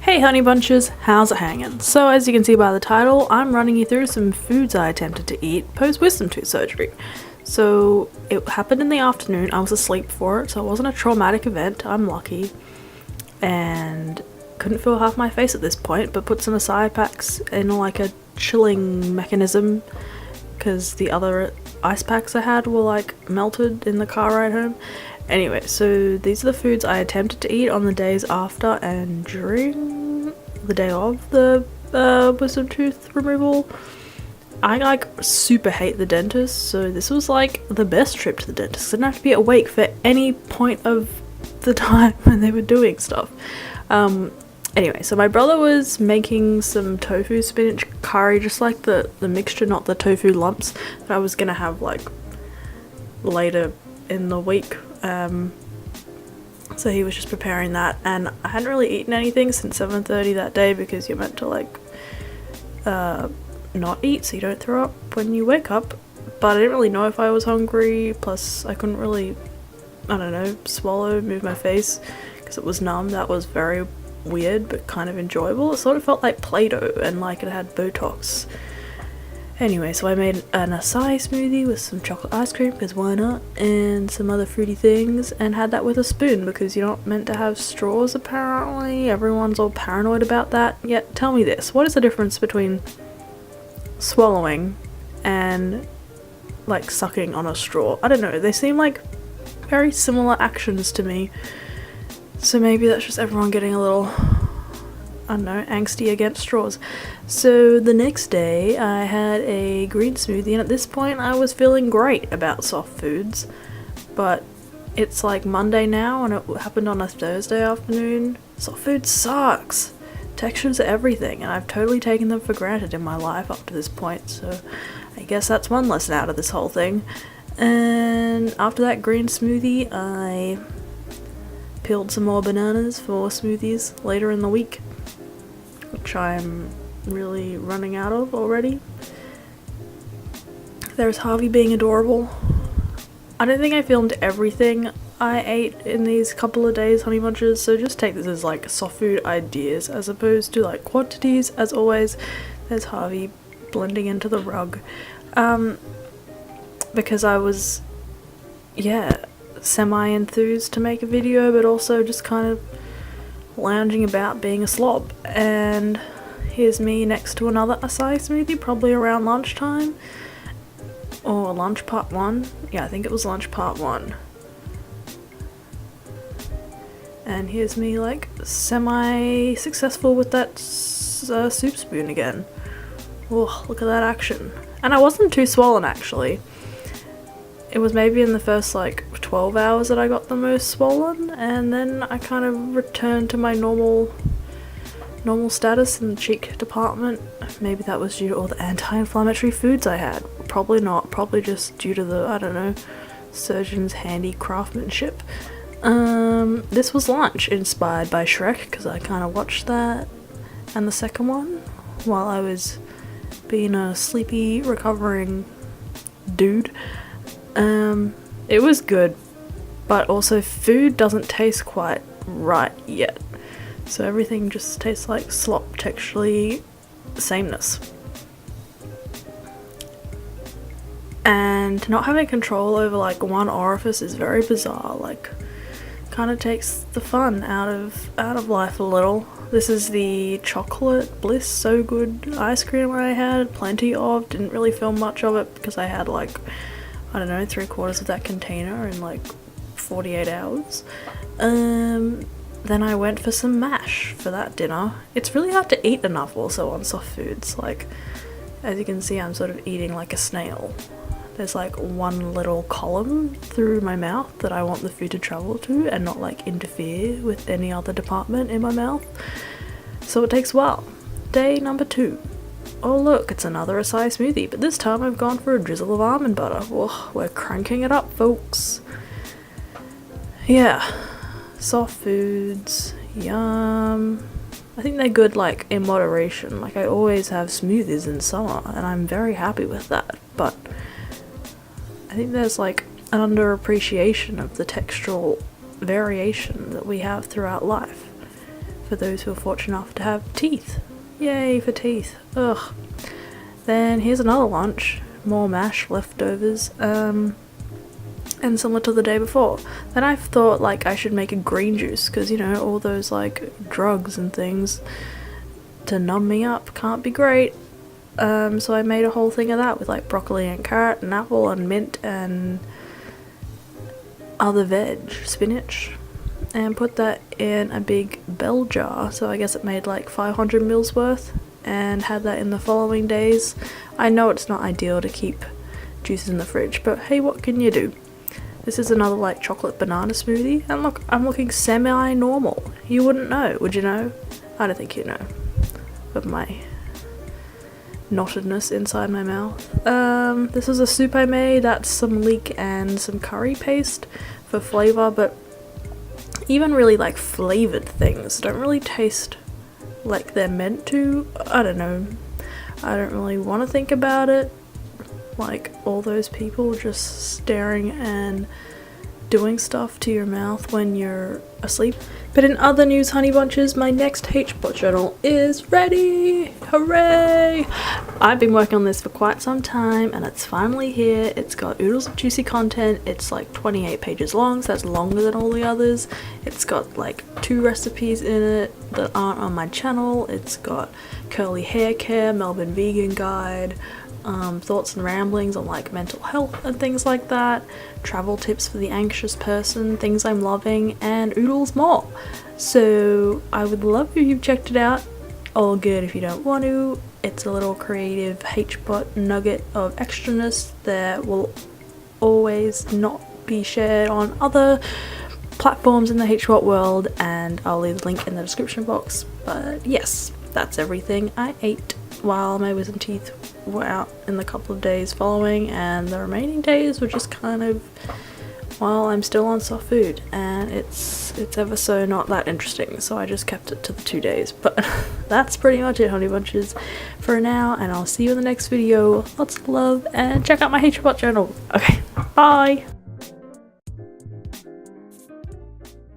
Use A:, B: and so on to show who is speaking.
A: Hey honey bunches, how's it hanging? So as you can see by the title, I'm running you through some foods I attempted to eat post-wisdom tooth surgery. So it happened in the afternoon, I was asleep for it, so it wasn't a traumatic event, I'm lucky. And couldn't feel half my face at this point, but put some Acai packs in like a chilling mechanism because the other ice packs I had were like melted in the car ride home. Anyway, so these are the foods I attempted to eat on the days after and during the day of the wisdom tooth removal. I like super hate the dentist, so this was like the best trip to the dentist. I didn't have to be awake for any point of the time when they were doing stuff. Anyway, so my brother was making some tofu spinach curry, just like the mixture, not the tofu lumps that I was gonna have like later in the week. So he was just preparing that, and I hadn't really eaten anything since 7:30 that day because you're meant to like not eat so you don't throw up when you wake up, but I didn't really know if I was hungry, plus I couldn't really, I don't know, swallow, move my face because it was numb. That was very weird but kind of enjoyable. It sort of felt like Play-Doh and like it had Botox. Anyway, so I made an acai smoothie with some chocolate ice cream, because why not, and some other fruity things, and had that with a spoon because you're not meant to have straws apparently. Everyone's all paranoid about that. Yet, tell me this, what is the difference between swallowing and like sucking on a straw? I don't know, they seem like very similar actions to me. So maybe that's just everyone getting a little, I don't know, angsty against straws. So the next day I had a green smoothie, and at this point I was feeling great about soft foods, but it's like Monday now and it happened on a Thursday afternoon. Soft food sucks. Textures are everything, and I've totally taken them for granted in my life up to this point, so I guess that's one lesson out of this whole thing. And after that green smoothie I peeled some more bananas for smoothies later in the week, which I'm really running out of already. There's Harvey being adorable. I don't think I filmed everything I ate in these couple of days, honey bunches, so just take this as like soft food ideas as opposed to like quantities. As always, there's Harvey blending into the rug. Because I was, semi-enthused to make a video, but also just kind of lounging about being a slob. And here's me next to another acai smoothie, probably around lunchtime, or lunch part 1. Yeah, I think it was lunch part 1. And here's me like semi-successful with that soup spoon again. Oh, look at that action. And I wasn't too swollen actually. It was maybe in the first like 12 hours that I got the most swollen, and then I kind of returned to my normal status in the cheek department. Maybe that was due to all the anti-inflammatory foods I had. Probably not. Probably just due to the, I don't know, surgeon's handy craftsmanship. This was lunch, inspired by Shrek, because I kind of watched that, and the second one, while I was being a sleepy, recovering dude. It was good, but also food doesn't taste quite right yet. So everything just tastes like slop, texturally sameness. And not having control over like one orifice is very bizarre, like kind of takes the fun out of life a little. This is the chocolate bliss so good ice cream I had plenty of. Didn't really film much of it because I had like, I don't know, 3/4 of that container in like 48 hours. Then I went for some mash for that dinner. It's really hard to eat enough also on soft foods. Like, as you can see, I'm sort of eating like a snail. There's like one little column through my mouth that I want the food to travel to and not like interfere with any other department in my mouth. So it takes a while. Day number 2. Oh look, it's another acai smoothie, but this time I've gone for a drizzle of almond butter. Whoa, we're cranking it up, folks. Yeah, soft foods, yum. I think they're good like in moderation. Like I always have smoothies in summer and I'm very happy with that, but I think there's like an underappreciation of the textural variation that we have throughout life. for those who are fortunate enough to have teeth. Yay for teeth. Ugh. Then here's another lunch. More mash, leftovers, and similar to the day before. Then I thought like I should make a green juice because, you know, all those like drugs and things to numb me up can't be great. So I made a whole thing of that with like broccoli and carrot and apple and mint and other veg, spinach, and put that in a big bell jar. So I guess it made like 500 mils worth, and had that in the following days. I know it's not ideal to keep juices in the fridge, but hey, what can you do? This is another like chocolate banana smoothie, and look, I'm looking semi-normal. You wouldn't know, would you know? I don't think you'd know of my knottedness inside my mouth. This is a soup I made. That's some leek and some curry paste for flavour, but even really like flavoured things don't really taste like they're meant to. I don't know. I don't really want to think about it. Like all those people just staring and doing stuff to your mouth when you're asleep. But in other news, honey bunches, my next HBot journal is ready! Hooray! I've been working on this for quite some time and it's finally here. It's got oodles of juicy content. It's like 28 pages long, so that's longer than all the others. It's got like 2 recipes in it that aren't on my channel. It's got curly hair care, Melbourne vegan guide, thoughts and ramblings on like mental health and things like that, travel tips for the anxious person, things I'm loving, and oodles more. So I would love if you've checked it out. All good if you don't want to. It's a little creative HBot nugget of extraness that will always not be shared on other platforms in the HBot world, and I'll leave the link in the description box. But yes, that's everything I ate while my wisdom teeth were out in the couple of days following, and the remaining days were just kind of while I'm still on soft food, and it's ever so not that interesting, so I just kept it to the 2 days. But that's pretty much it, honey bunches, for now, and I'll see you in the next video. Lots of love, and check out my HBot journal. Okay, bye!